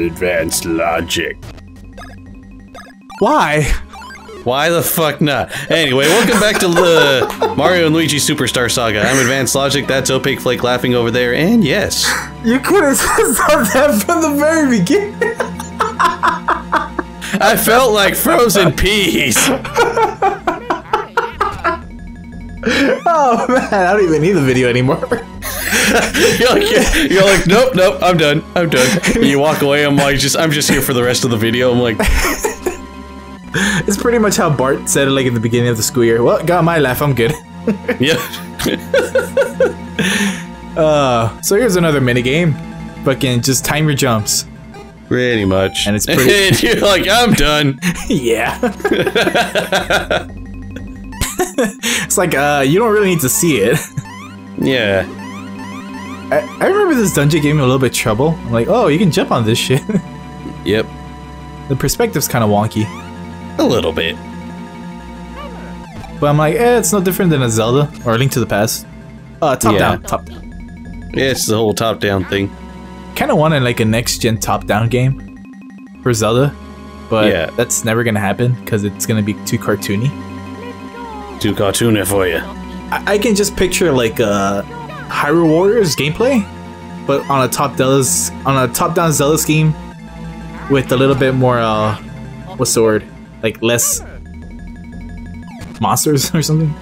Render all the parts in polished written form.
Advanced logic. Why? Why the fuck not? Anyway, welcome back to the Mario and Luigi Superstar Saga. I'm Advanced Logic, that's Opaque Flake laughing over there, and yes. You could have said that from the very beginning. I felt like frozen peas. Oh man, I don't even need the video anymore. you're like, nope, I'm done. You walk away, I'm just here for the rest of the video. I'm like, it's pretty much how Bart said it like in the beginning of the school year. Well, got my laugh, I'm good. yeah. So here's another minigame. Fucking just time your jumps. Pretty much. And it's pretty. And you're like, I'm done. Yeah. It's like, you don't really need to see it. Yeah. I remember this dungeon gave me a little bit of trouble. I'm like, oh, you can jump on this shit. Yep. The perspective's kind of wonky. A little bit. But I'm like, it's no different than a Zelda or a Link to the Past. Top down. Yeah, it's the whole top-down thing. Kind of wanted like a next-gen top-down game for Zelda, but that's never gonna happen because it's gonna be too cartoony. Too cartoony for you. I can just picture like Hyrule Warriors gameplay, but on a top-down Zelda scheme with a little bit more what's the word? Like less monsters or something.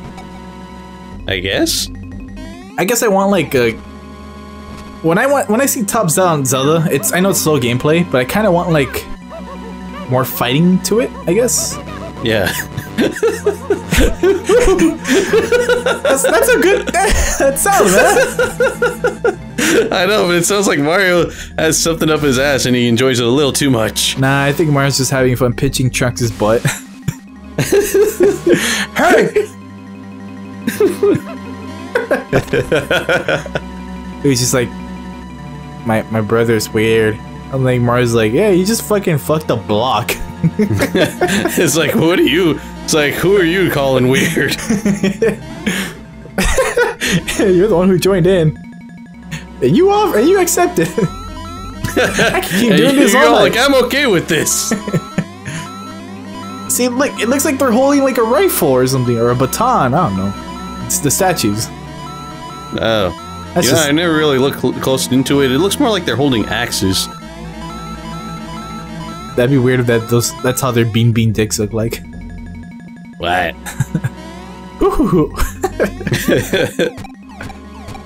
I guess I want like a when I see top-down Zelda, I know it's slow gameplay, but I kind of want like more fighting to it, I guess. Yeah. that's a good that sounds, man. I know, but it sounds like Mario has something up his ass and he enjoys it a little too much. Nah, I think Mario's just having fun pitching Trunks' butt. Hey! He's just like, my brother's weird. I'm like, Mario's like, yeah, you just fucking fucked a block. It's like, what are you? It's like, who are you calling weird? You're the one who joined in. And you accepted. I can keep doing this all night. Like, I'm okay with this. See, look, it looks like they're holding like a rifle or something, or a baton. I don't know. It's the statues. Oh. I never really looked close into it. It looks more like they're holding axes. That'd be weird if that's how their bean dicks look like. What? Ooh.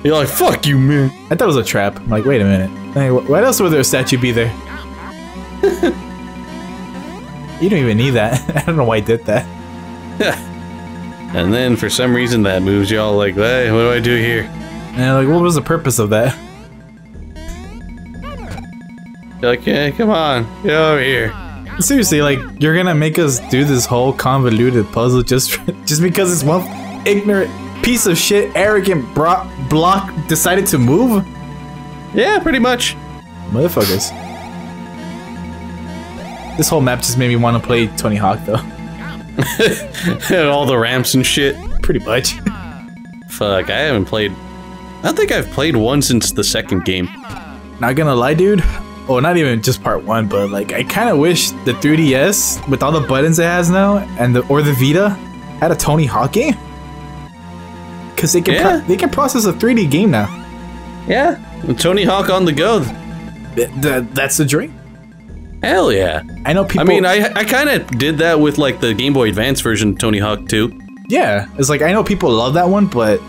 You're like, fuck you, man. I thought it was a trap. I'm like, wait a minute. Hey, what else would their statue be there? You don't even need that. I don't know why I did that. And then for some reason that moves y'all like, hey, what do I do here? And like, what was the purpose of that? You're like, yeah, come on, get over here. Seriously, like, you're gonna make us do this whole convoluted puzzle just because this one ignorant piece of shit, arrogant block decided to move? Yeah, pretty much. Motherfuckers. This whole map just made me want to play Tony Hawk, though. And all the ramps and shit. Pretty much. Fuck, I haven't played... I don't think I've played one since the second game. Not gonna lie, dude. Oh, not even just part 1, but like, I kind of wish the 3DS, with all the buttons it has now, or the Vita, had a Tony Hawk game. Cause they can process a 3D game now. Yeah, Tony Hawk on the go. That's the dream. Hell yeah. I know people... I mean, I kind of did that with like the Game Boy Advance version of Tony Hawk 2. Yeah, it's like, I know people love that one, but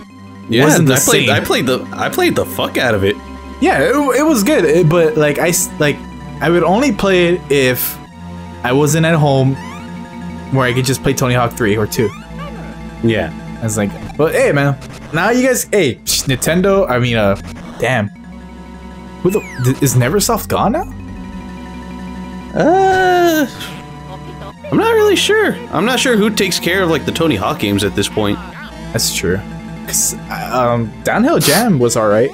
yeah, wasn't the same. I played the fuck out of it. Yeah, it was good, but like I would only play it if I wasn't at home where I could just play Tony Hawk 3 or 2. Yeah. I was like, but hey man, now you guys, hey, Nintendo, I mean, damn. Is Neversoft gone now? I'm not really sure. I'm not sure who takes care of like the Tony Hawk games at this point. That's true. Cause Downhill Jam was alright.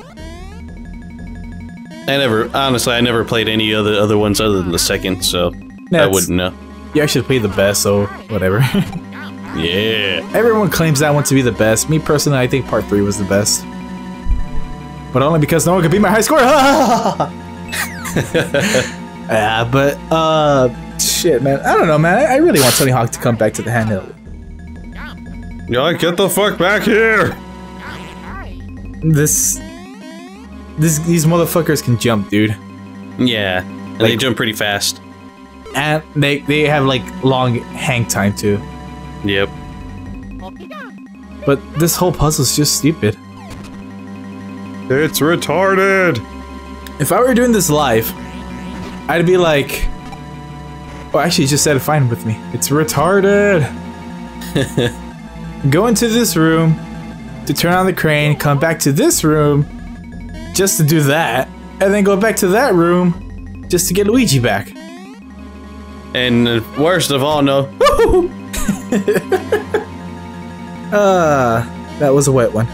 Honestly, I never played any other ones other than the second, so I wouldn't know. You actually played the best, so whatever. Yeah. Everyone claims that one to be the best. Me personally, I think part 3 was the best. but only because no one could beat my high score. Yeah, but shit, man. I don't know, man. I really want Tony Hawk to come back to the handheld. Yeah, get the fuck back here! These motherfuckers can jump, dude. Yeah, and they jump pretty fast. And they have like long hang time too. Yep. But this whole puzzle's just stupid. It's retarded! If I were doing this live, I'd be like, oh, actually, you just said it fine with me. It's retarded. Go into this room to turn on the crane, come back to this room just to do that, and then go back to that room just to get Luigi back. And worst of all, no. That was a wet one.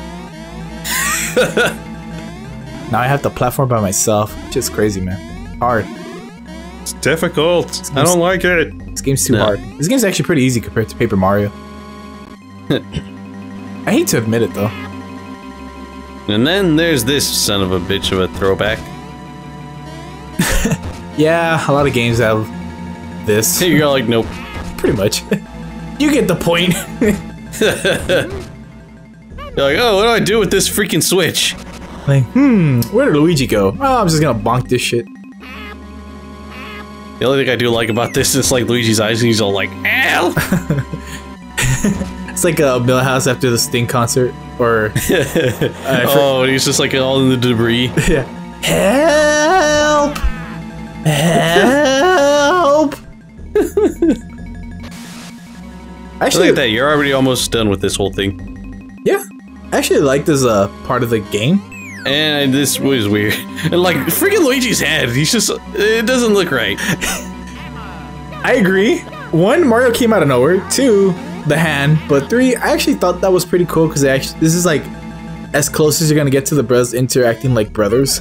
Now I have to platform by myself. Just crazy, man. Hard. It's difficult. I don't like it. This game's too hard. This game's actually pretty easy compared to Paper Mario. I hate to admit it, though. And then there's this son of a bitch of a throwback. Yeah, a lot of games have this. You're like, nope. Pretty much. You get the point. You're like, oh, what do I do with this freaking Switch? Like, where did Luigi go? Oh, I'm just gonna bonk this shit. The only thing I do like about this is like Luigi's eyes, and he's all like, "Ow!" It's like a Millhouse after the Sting concert, or oh, and he's just like all in the debris. Yeah. Help! Help! Actually, Look at that. You're already almost done with this whole thing. Yeah, I actually like this part of the game. And this was weird. And like freaking Luigi's head, he's just it doesn't look right. I agree. 1, Mario came out of nowhere. 2, the hand. But 3, I actually thought that was pretty cool because this is like as close as you're gonna get to the brothers interacting like brothers.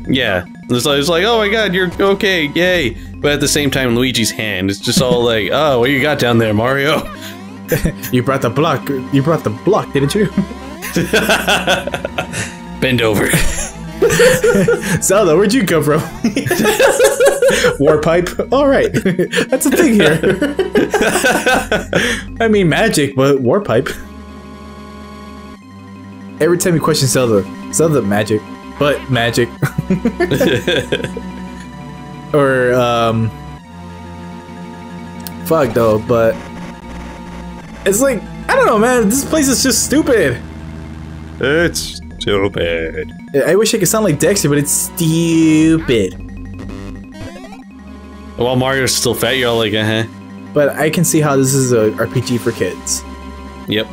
Yeah, it's like, oh my god, you're okay, yay! But at the same time, Luigi's hand is just all like, oh, what you got down there, Mario? You brought the block. You brought the block, didn't you? Bend over. Zelda, where'd you come from? War pipe. All right, that's a thing here. I mean magic, but war pipe. Every time you question Zelda, magic, but magic. Or fuck though, but it's like I don't know, man. This place is just stupid. It's stupid. I wish I could sound like Dexter, but it's stupid. While Mario's still fat, you're all like, But I can see how this is a RPG for kids. Yep.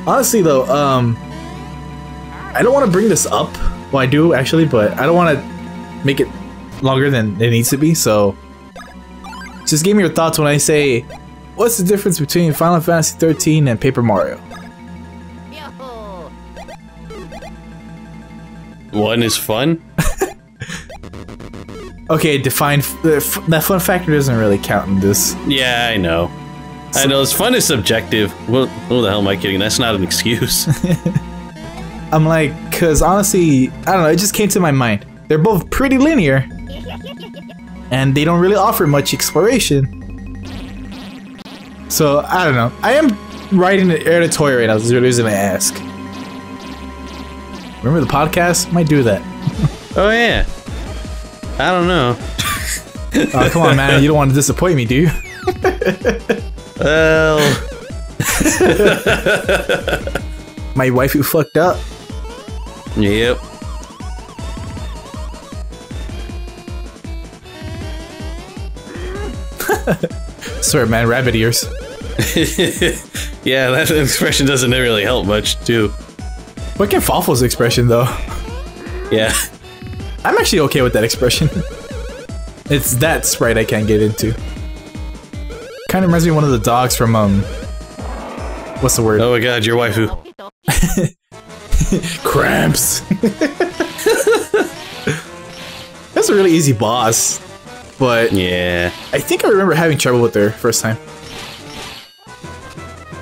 Honestly, though, I don't want to bring this up. Well, I do actually, but I don't want to make it longer than it needs to be. So, just give me your thoughts when I say, what's the difference between Final Fantasy 13 and Paper Mario? One is fun. Okay, define that fun factor doesn't really count in this. Yeah, I know. I know, it's fun is subjective. Well, who the hell am I kidding? That's not an excuse. I'm like, cause honestly, I don't know, it just came to my mind. They're both pretty linear, and they don't really offer much exploration. So, I don't know. I am writing an editorial right now, is the reason I ask. Remember the podcast? Might do that. Oh yeah. I don't know. Oh, come on, man. You don't want to disappoint me, do you? Well... My wife who fucked up. Yep. Swear, man. Rabbit ears. Yeah, that expression doesn't really help much, too. Look at Fawful's expression, though. Yeah. I'm actually okay with that expression. It's that sprite I can't get into. Kind of reminds me of one of the dogs from, what's the word? Oh my god, your waifu. Cramps. That's a really easy boss. But yeah. I think I remember having trouble with her first time.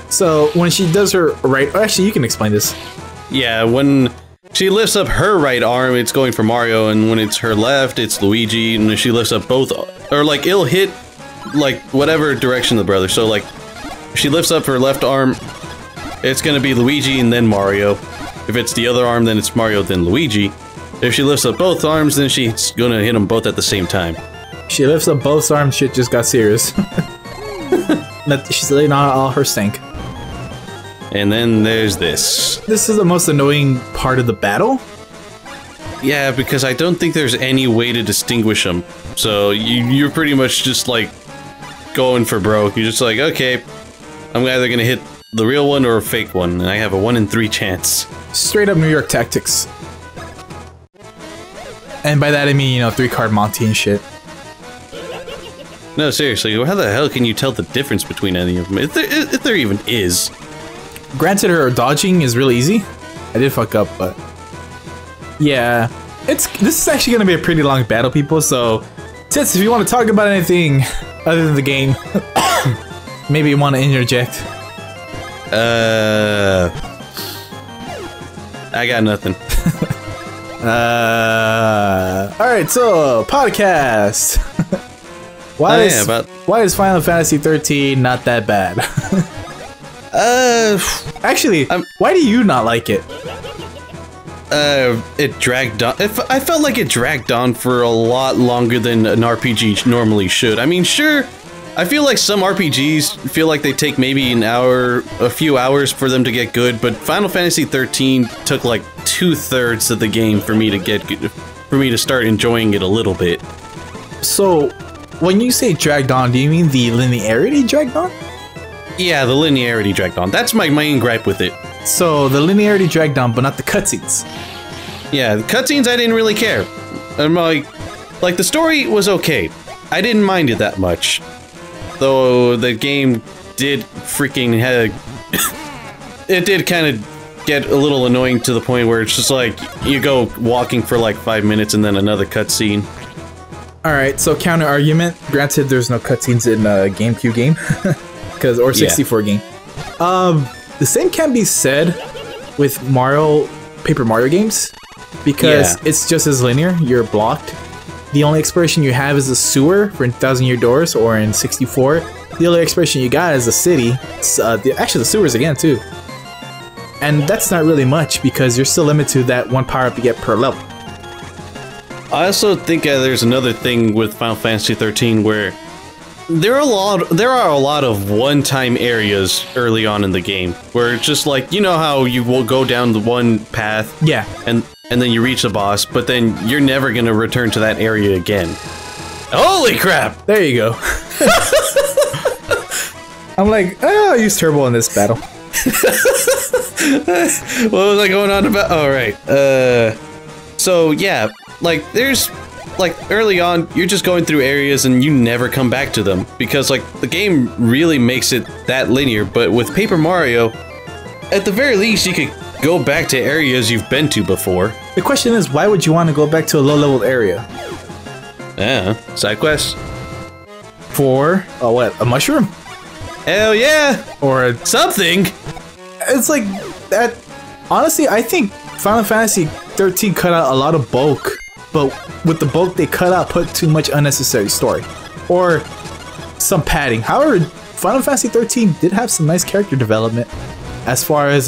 So when she does her right, actually you can explain this. Yeah, when she lifts up her right arm, it's going for Mario, and when it's her left, it's Luigi, and if she lifts up both, or like, it'll hit, like, whatever direction the brother, so like, if she lifts up her left arm, it's gonna be Luigi and then Mario. If it's the other arm, then it's Mario, then Luigi. If she lifts up both arms, then she's gonna hit them both at the same time. She lifts up both arms, shit just got serious. She's laying on all her stank. And then there's this. This is the most annoying part of the battle. Yeah, because I don't think there's any way to distinguish them. So you're pretty much just like going for broke. You're just like, okay, I'm either gonna hit the real one or a fake one, and I have a 1 in 3 chance. Straight up New York tactics. And by that I mean, you know, 3-card Monty and shit. No, seriously, how the hell can you tell the difference between any of them? If there even is. Granted, her dodging is really easy. I did fuck up, but yeah, this is actually gonna be a pretty long battle, people. So, Tits, if you want to talk about anything other than the game, maybe you want to interject. I got nothing. Alright, so podcast. Why is Final Fantasy 13 not that bad? Actually, why do you not like it? It dragged on. I felt like it dragged on for a lot longer than an RPG normally should. I mean, sure, I feel like some RPGs feel like they take maybe an hour, a few hours for them to get good, but Final Fantasy 13 took like 2/3 of the game for me to start enjoying it a little bit. So, when you say dragged on, do you mean the linearity dragged on? Yeah, the linearity dragged on. That's my main gripe with it. So, the linearity dragged on, but not the cutscenes. Yeah, the cutscenes I didn't really care. I'm like the story was okay. I didn't mind it that much. Though the game did freaking it did kind of get a little annoying to the point where it's just like you go walking for like 5 minutes and then another cutscene. Alright, so counter argument. Granted, there's no cutscenes in a GameCube game. Or 64 game. The same can be said with Paper Mario games. Because it's just as linear, you're blocked. The only exploration you have is a sewer for 1,000 Year Doors, or in 64, the only exploration you got is a city. Actually, the sewers again, too. And that's not really much, because you're still limited to that one power-up you get per level. I also think there's another thing with Final Fantasy 13 where there are a lot of one-time areas early on in the game where it's just like, you know how you will go down the one path, yeah, and then you reach the boss, but then you're never gonna return to that area again. Holy crap! There you go. I'm like, oh, I'll use turbo in this battle. What was I going on about? Oh, right. So yeah, like there's like early on, you're just going through areas and you never come back to them because like the game really makes it that linear. But with Paper Mario, at the very least, you could go back to areas you've been to before. The question is, why would you want to go back to a low-level area? Yeah, side quests. For what? A mushroom? Hell yeah! Or something. It's like that. Honestly, I think Final Fantasy 13 cut out a lot of bulk, but with the bulk they cut out, put too much unnecessary story or some padding. However, Final Fantasy 13 did have some nice character development as far as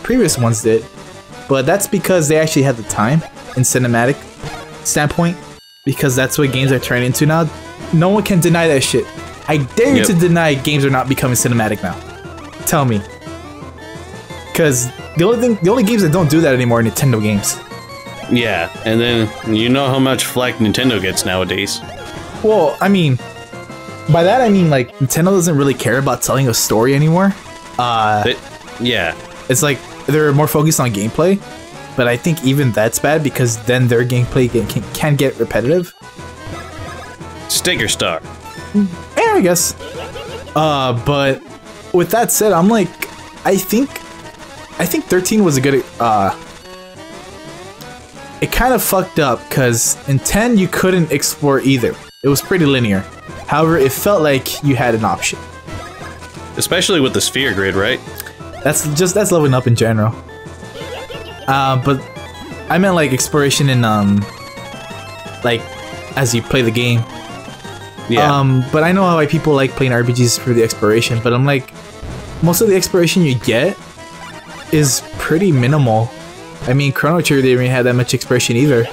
previous ones did, but that's because they actually had the time in cinematic standpoint, because that's what games are turning into now. No one can deny that shit. I dare you to deny games are not becoming cinematic now. Tell me. Because the only games that don't do that anymore are Nintendo games. Yeah, and then you know how much flack Nintendo gets nowadays. Well, I mean, by that I mean like Nintendo doesn't really care about telling a story anymore. Yeah. It's like they're more focused on gameplay, but I think even that's bad because then their gameplay can get repetitive. Sticker Star. Yeah, I guess. But with that said, I'm like, I think 13 was a good. It kind of fucked up because in 10 you couldn't explore either. It was pretty linear. However, it felt like you had an option. Especially with the sphere grid, right? That's leveling up in general. But I meant like exploration in like as you play the game. Yeah. But I know why people like playing RPGs for the exploration, but I'm like, most of the exploration you get is pretty minimal. I mean, Chrono Trigger didn't really have that much exploration either.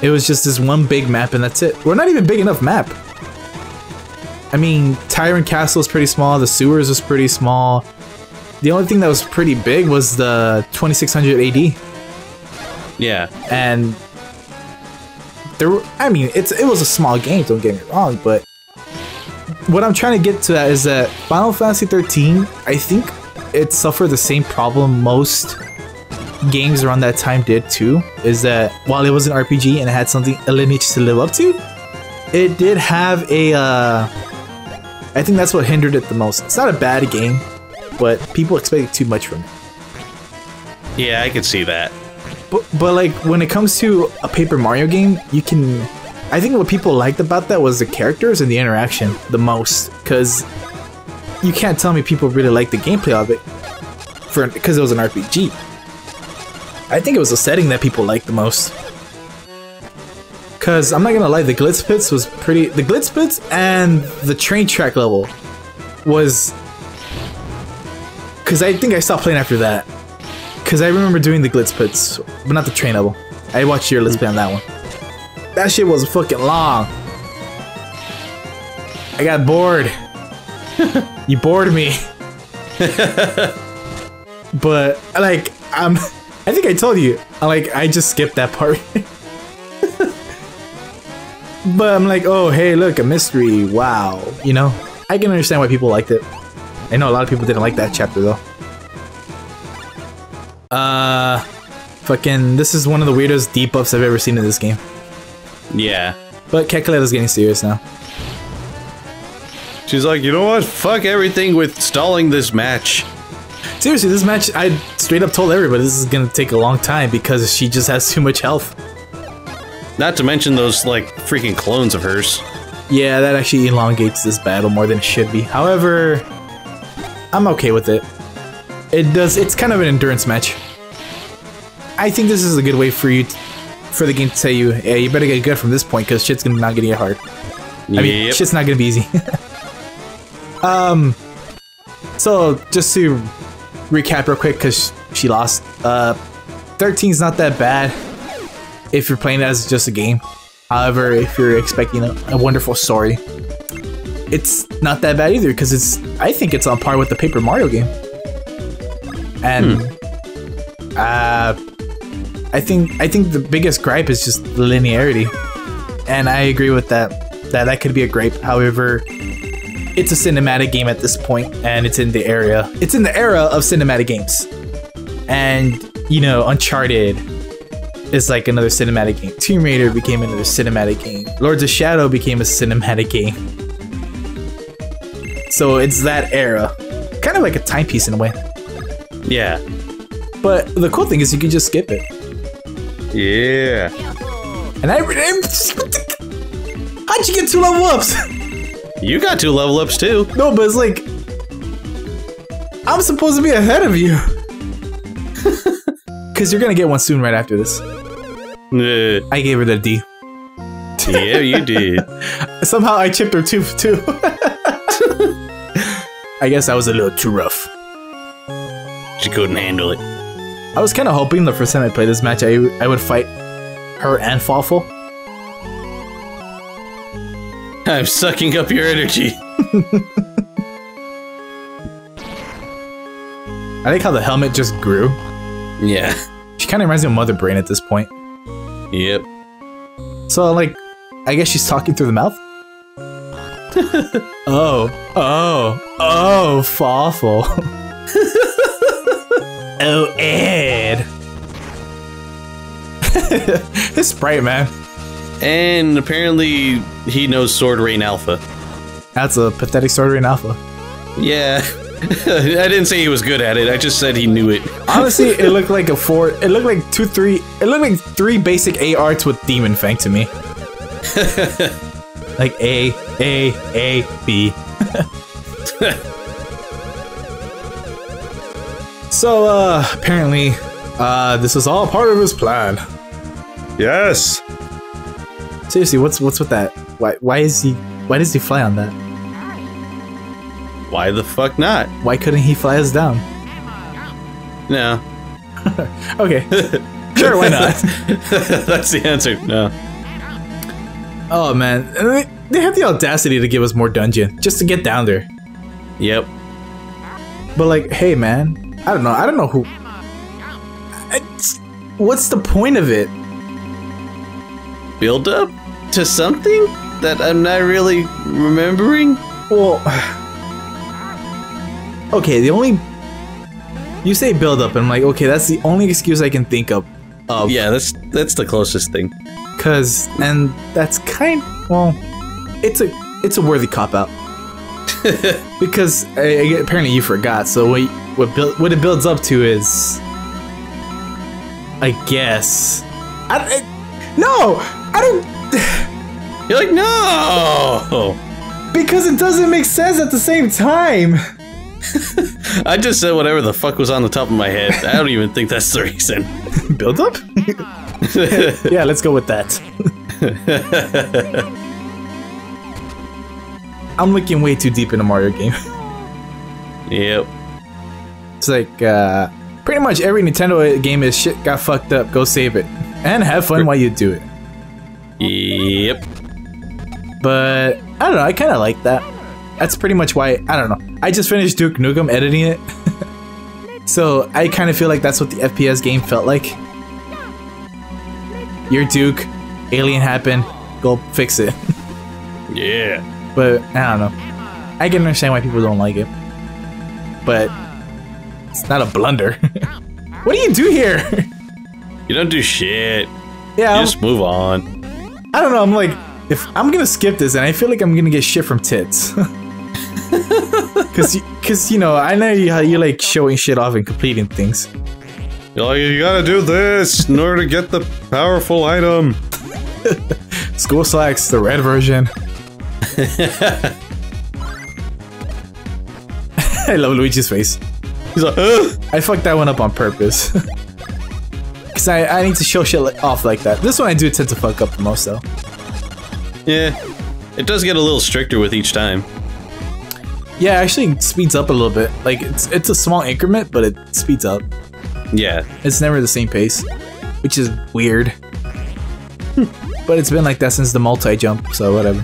It was just this one big map and that's it. We're not even big enough map. I mean, Tyrant Castle is pretty small, the sewers was pretty small. The only thing that was pretty big was the 2600 AD. Yeah. And I mean, it was a small game, don't get me wrong, but what I'm trying to get to that is that Final Fantasy 13, I think it suffered the same problem most games around that time did too, is that while it was an RPG and it had a lineage to live up to, it did have a, I think that's what hindered it the most. It's not a bad game, but people expected too much from it. Yeah, I could see that. But like when it comes to a Paper Mario game, you can. I think what people liked about that was the characters and the interaction the most, because you can't tell me people really liked the gameplay of it because it was an RPG. I think it was the setting that people liked the most. Because I'm not gonna lie, the Glitz Pits was pretty. The Glitz Pits and the train track level was. Because I think I stopped playing after that. Because I remember doing the Glitz Pits, but not the train level. I watched your Let's Play on that one. That shit was fucking long. I got bored. You bored me. But like, I think I told you, I just skipped that part. But I'm like, oh hey, look, a mystery. Wow, you know, I can understand why people liked it. I know a lot of people didn't like that chapter though. Fucking, this is one of the weirdest debuffs I've ever seen in this game. Yeah. But Kekaleta's getting serious now. She's like, you know what? Fuck everything with stalling this match. Seriously, this match, I straight up told everybody this is gonna take a long time because she just has too much health. Not to mention those, like, freaking clones of hers. Yeah, that actually elongates this battle more than it should be. However, I'm okay with it. It's kind of an endurance match. I think this is a good way for the game to tell you, yeah, you better get good from this point because shit's not gonna get hard. I mean, shit's not gonna be easy. So just to recap real quick, because she lost. 13's not that bad if you're playing it as just a game. However, if you're expecting a wonderful story, it's not that bad either because I think it's on par with the Paper Mario game. And I think the biggest gripe is just the linearity, and I agree with that. That could be a gripe. However, it's a cinematic game at this point, and it's in the era of cinematic games. And you know, Uncharted is like another cinematic game. Tomb Raider became another cinematic game. Lords of Shadow became a cinematic game. So it's that era, kind of like a timepiece in a way. Yeah. But the cool thing is you can just skip it. Yeah. And how'd you get 2 level ups? You got 2 level ups too. No, but it's like, I'm supposed to be ahead of you. Because you're gonna get one soon right after this. I gave her the D. Yeah, you did. Somehow I chipped her too. I guess I was a little too rough. She couldn't handle it. I was kind of hoping the first time I played this match, I would fight her and Fawful. I'm sucking up your energy. I like how the helmet just grew. Yeah. She kind of reminds me of Mother Brain at this point. Yep. So, like, I guess she's talking through the mouth? Oh, Fawful. Oh, Ed. His sprite, man. And apparently he knows Sword Rain Alpha. That's a pathetic Sword Rain Alpha. Yeah. I didn't say he was good at it, I just said he knew it. Honestly, it looked like it looked like 3 basic A arts with Demon Fang to me. Like A, B. So, apparently, This was all part of his plan. Yes. Seriously, what's with that? Why does he fly on that? Why the fuck not? Why couldn't he fly us down? No. Okay. Sure, why not? That's the answer. No. Oh man, and they have the audacity to give us more dungeon just to get down there. Yep. But like, hey man, I don't know who. What's the point of it? Build up to something that I'm not really remembering? Well, okay, you say build up, and I'm like, okay, that's the only excuse I can think of. Yeah, that's the closest thing. And that's well, it's a worthy cop out. Because apparently you forgot. So what it builds up to is, I guess, no, I don't. You're like, no, because it doesn't make sense at the same time. I just said whatever the fuck was on the top of my head. I don't even think that's the reason. Build up? Yeah, let's go with that. I'm looking way too deep in a Mario game. Yep. It's like, pretty much every Nintendo game is shit got fucked up, go save it. And have fun while you do it. Yep. But, I don't know, I kinda like that. That's pretty much why, I don't know. I just finished Duke Nukem editing it. So, I kinda feel like that's what the FPS game felt like. You're Duke, alien happened, go fix it. Yeah. But, I don't know. I can understand why people don't like it. But, it's not a blunder. What do you do here? You don't do shit. Yeah, You just move on. I don't know, I'm like, if I'm gonna skip this, and I feel like I'm gonna get shit from tits. Cause you know, I know how you like showing shit off and completing things. You're like, you gotta do this in order to get the powerful item. School slacks, the red version. I love Luigi's face. He's like, ugh. I fucked that one up on purpose. Cause I need to show shit off like that. This one I do tend to fuck up the most though. Yeah. It does get a little stricter with each time. Yeah, it actually speeds up a little bit. Like, it's a small increment, but it speeds up. Yeah. It's never the same pace, which is weird. But it's been like that since the multi-jump, so whatever.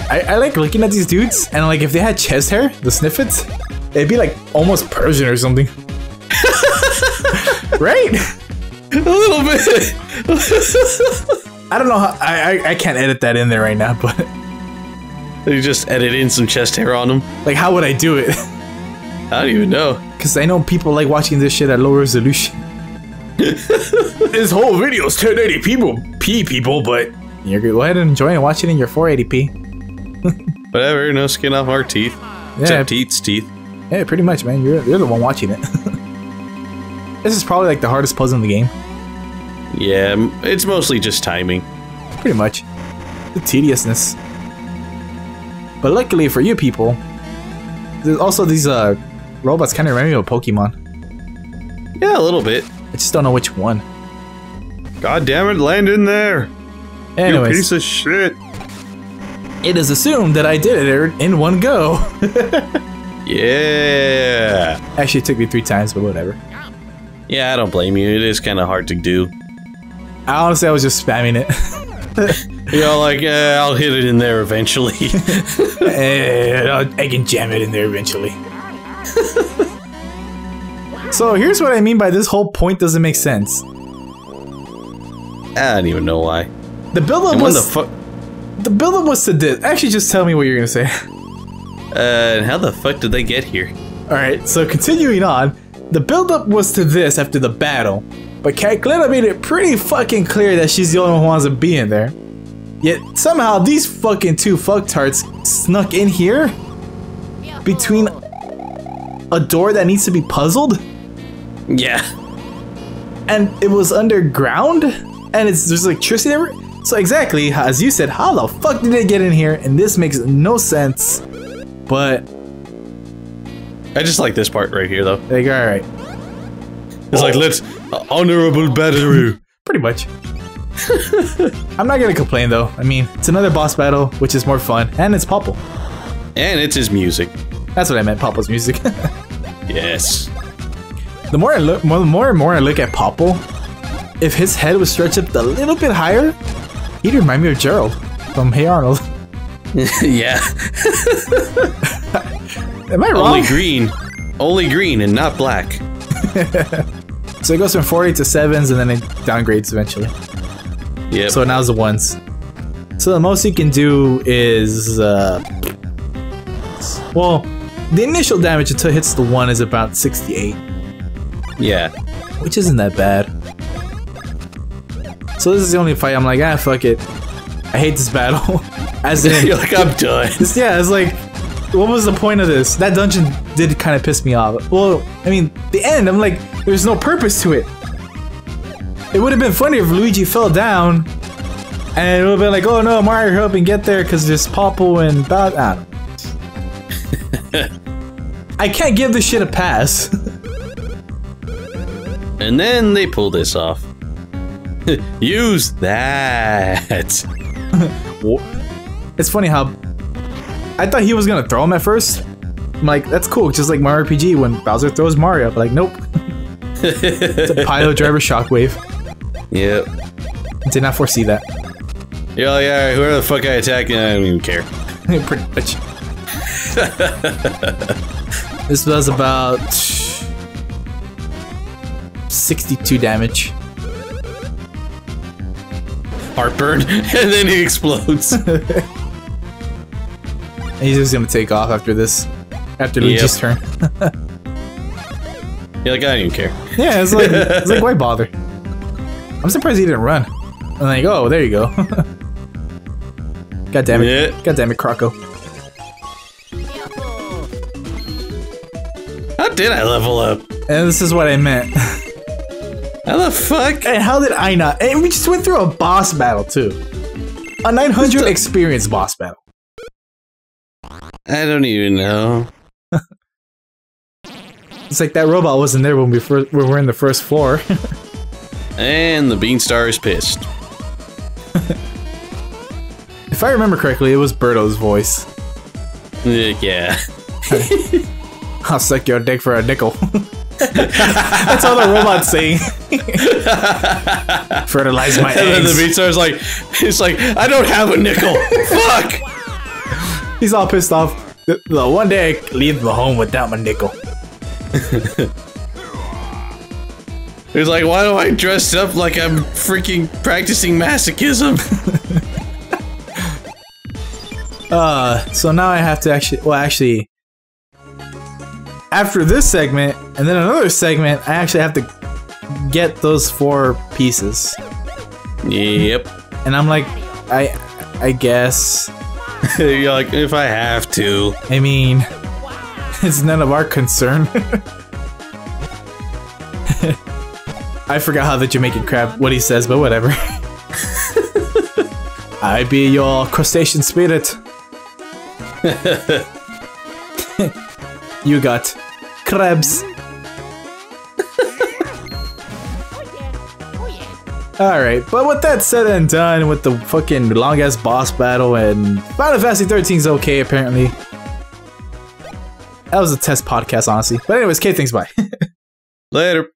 I like looking at these dudes, and like if they had chest hair, the Sniffets, they'd be like almost Persian or something. Right? A little bit. I don't know how, I can't edit that in there right now, but... You just edit in some chest hair on them. Like, how would I do it? I don't even know. Because I know people like watching this shit at low resolution. This whole video is 1080p people, but you're good. Go ahead and enjoy and watch it in your 480p. Whatever, no skin off our teeth. Yeah, Except Teet's teeth. Yeah, pretty much, man. You're the one watching it. This is probably like the hardest puzzle in the game. Yeah, it's mostly just timing. Pretty much. The tediousness. But luckily for you people, there's also these robots kind of remind me of Pokemon. Yeah, a little bit. I just don't know which one. God damn it, land in there! Anyways, You piece of shit! it is assumed that I did it in one go. Yeah! Actually, it took me 3 times, but whatever. Yeah, I don't blame you. It is kind of hard to do. Honestly, I was just spamming it. You're all like, I'll hit it in there eventually. I can jam it in there eventually. So here's what I mean by this whole point doesn't make sense. I don't even know why. The build-up was... the build-up was to this. Actually, just tell me what you're gonna say. How the fuck did they get here? Alright, so continuing on. The build-up was to this after the battle. But Cackletta made it pretty fucking clear that she's the only one who wants to be in there. Yet, somehow, these fucking 2 fucktards snuck in here? Between a door that needs to be puzzled? Yeah. And it was underground? And there's electricity everywhere? So exactly, as you said, how the fuck did they get in here? And this makes no sense. But... I just like this part right here, though. Like, alright. It's like, let's honorable battle. Pretty much. I'm not gonna complain though. I mean, it's another boss battle, which is more fun, and it's Popple. And it's his music. That's what I meant, Popple's music. Yes. The more and more I look at Popple, if his head was stretched up a little bit higher, he'd remind me of Gerald from Hey Arnold. Yeah. Am I wrong? Only green and not black. So it goes from 4 to 7s and then it downgrades eventually. Yep. So now's the 1s. So the most you can do is, well, the initial damage until it hits the 1 is about 68. Yeah. Which isn't that bad. So this is the only fight I'm like, fuck it. I hate this battle. As in, you're like, I'm done. Yeah, it's like, what was the point of this? That dungeon did kind of piss me off. Well, I mean, the end, I'm like, there's no purpose to it. It would have been funny if Luigi fell down, and it would have been like, oh no, Mario, help me get there because there's Popple and I don't know. I can't give this shit a pass. And then they pull this off. Use that. It's funny how I thought he was gonna throw him at first. I'm like, that's cool, just like Mario RPG when Bowser throws Mario. But like, nope. It's a Pile Driver Shockwave. Yep. Did not foresee that. You're like, alright, whoever the fuck I attack, I don't even care. Pretty much. This does about 62 damage. Heartburn, and then he explodes. And he's just gonna take off after this. After Luigi's turn. You're like, I don't even care. Yeah, it's like, why bother? I'm surprised he didn't run. I'm like, oh, there you go. God damn it. Yeah. God damn it, Croco. How did I level up? And this is what I meant. How the fuck? And how did I not? And we just went through a boss battle, too. A 900 experience boss battle. I don't even know. It's like that robot wasn't there when we were in the first floor. And the Beanstar is pissed. If I remember correctly, it was Birdo's voice. Yeah. I'll suck your dick for a nickel. That's all the robot's saying. Fertilize my eggs. And then the Beanstar's like, it's like, I don't have a nickel. Fuck! He's all pissed off. The one day I leave the home without my nickel. He's like, why do I dress up like I'm freaking practicing masochism? So now I have to actually, after this segment, and then another segment, I actually have to get those 4 pieces. Yep. And I'm like, I guess. You're like, if I have to. I mean, it's none of our concern. I forgot how the Jamaican crab, what he says, but whatever. I be your crustacean spirit. You got crabs. Alright, but with that said and done, with the fucking long ass boss battle, and Final Fantasy 13's okay apparently. That was a test podcast, honestly. But anyways, Kate, thanks, bye. Later.